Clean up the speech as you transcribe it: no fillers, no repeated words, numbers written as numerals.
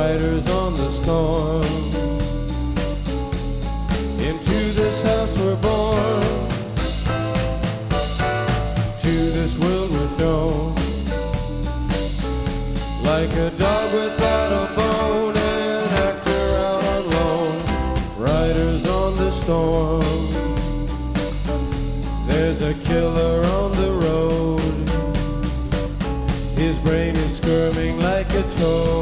riders on the storm. Into this house we're born, to this world we're thrown, like a dog without a bone, an actor out on loan. Riders on the storm, there's a killer on the road. His brain is squirming like a toad.